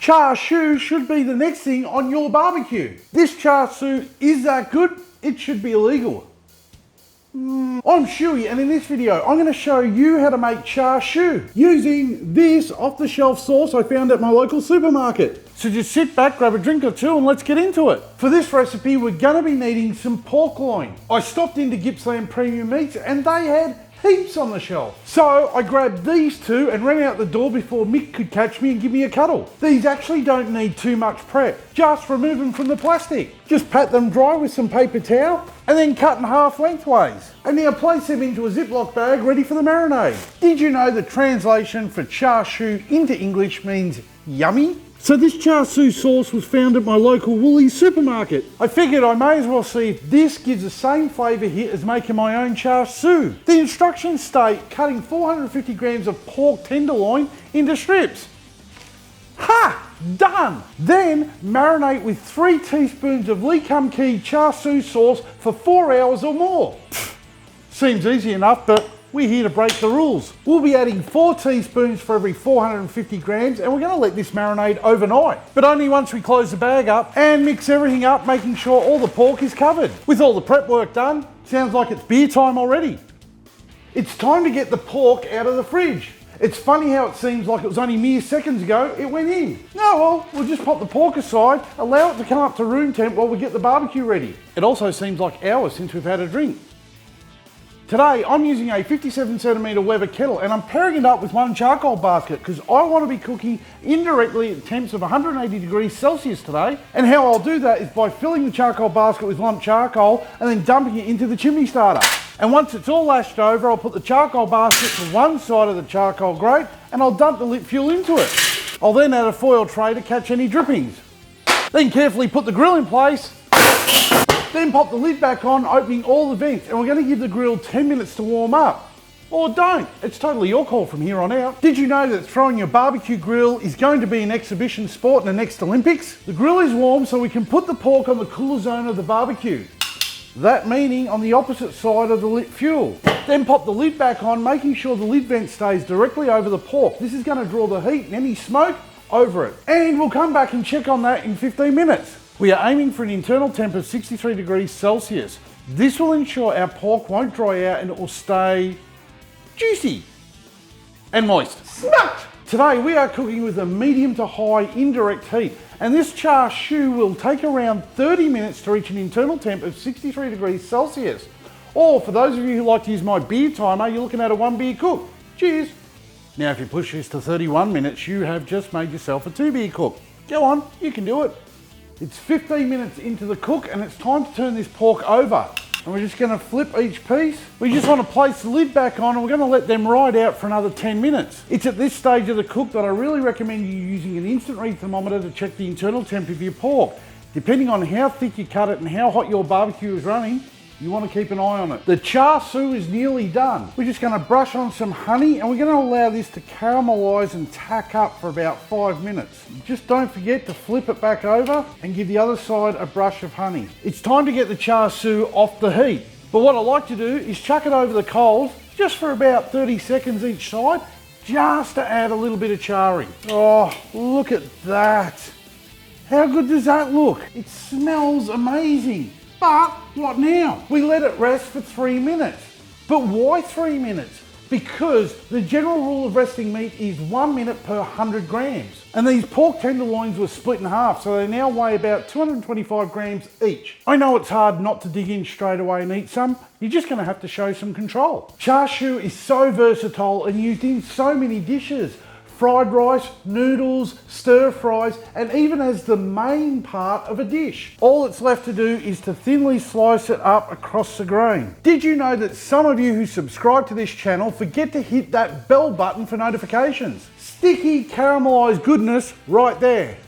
Char siu should be the next thing on your barbecue. This char siu is that good, it should be illegal. I'm Schuey, and in this video I'm going to show you how to make char siu using this off-the-shelf sauce I found at my local supermarket. So just sit back, grab a drink or two and let's get into it. For this recipe we're going to be needing some pork loin. I stopped into Gippsland Premium Meats and they had heaps on the shelf. So I grabbed these two and ran out the door before Mick could catch me and give me a cuddle. These actually don't need too much prep. Just remove them from the plastic. Just pat them dry with some paper towel and then cut in half lengthways. And now place them into a Ziploc bag ready for the marinade. Did you know the translation for char siu into English means yummy? So this char siu sauce was found at my local Woolies supermarket. I figured I may as well see if this gives the same flavour hit as making my own char siu. The instructions state cutting 450 grams of pork tenderloin into strips. Ha! Done! Then marinate with 3 teaspoons of Lee Kum Kee char siu sauce for 4 hours or more. Seems easy enough, but we're here to break the rules. We'll be adding 4 teaspoons for every 450 grams and we're going to let this marinate overnight. But only once we close the bag up and mix everything up, making sure all the pork is covered. With all the prep work done, sounds like it's beer time already. It's time to get the pork out of the fridge. It's funny how it seems like it was only mere seconds ago it went in. No, well, we'll just pop the pork aside, allow it to come up to room temp while we get the barbecue ready. It also seems like hours since we've had a drink. Today I'm using a 57cm Weber kettle and I'm pairing it up with one charcoal basket because I want to be cooking indirectly at temps of 180 degrees Celsius today. And how I'll do that is by filling the charcoal basket with lump charcoal and then dumping it into the chimney starter. And once it's all lashed over, I'll put the charcoal basket to one side of the charcoal grate and I'll dump the lit fuel into it. I'll then add a foil tray to catch any drippings. Then carefully put the grill in place. Then pop the lid back on, opening all the vents, and we're going to give the grill 10 minutes to warm up. Or don't, it's totally your call from here on out. Did you know that throwing your barbecue grill is going to be an exhibition sport in the next Olympics? The grill is warm so we can put the pork on the cooler zone of the barbecue. That meaning on the opposite side of the lit fuel. Then pop the lid back on, making sure the lid vent stays directly over the pork. This is going to draw the heat and any smoke over it. And we'll come back and check on that in 15 minutes. We are aiming for an internal temp of 63 degrees Celsius. This will ensure our pork won't dry out and it will stay juicy and moist. Smoked! Today we are cooking with a medium to high indirect heat and this char siu will take around 30 minutes to reach an internal temp of 63 degrees Celsius. Or for those of you who like to use my beer timer, you're looking at a 1 beer cook. Cheers! Now if you push this to 31 minutes, you have just made yourself a 2 beer cook. Go on, you can do it. It's 15 minutes into the cook and it's time to turn this pork over. And we're just going to flip each piece. We just want to place the lid back on and we're going to let them ride out for another 10 minutes. It's at this stage of the cook that I really recommend you using an instant read thermometer to check the internal temp of your pork. Depending on how thick you cut it and how hot your barbecue is running, you want to keep an eye on it. The char siu is nearly done. We're just going to brush on some honey and we're going to allow this to caramelize and tack up for about 5 minutes. Just don't forget to flip it back over and give the other side a brush of honey. It's time to get the char siu off the heat. But what I like to do is chuck it over the coals just for about 30 seconds each side, just to add a little bit of charring. Oh, look at that. How good does that look? It smells amazing. But what now? We let it rest for 3 minutes. But why 3 minutes? Because the general rule of resting meat is 1 minute per 100 grams. And these pork tenderloins were split in half, so they now weigh about 225 grams each. I know it's hard not to dig in straight away and eat some. You're just going to have to show some control. Char siu is so versatile and used in so many dishes. Fried rice, noodles, stir fries, and even as the main part of a dish. All it's left to do is to thinly slice it up across the grain. Did you know that some of you who subscribe to this channel forget to hit that bell button for notifications? Sticky caramelized goodness right there.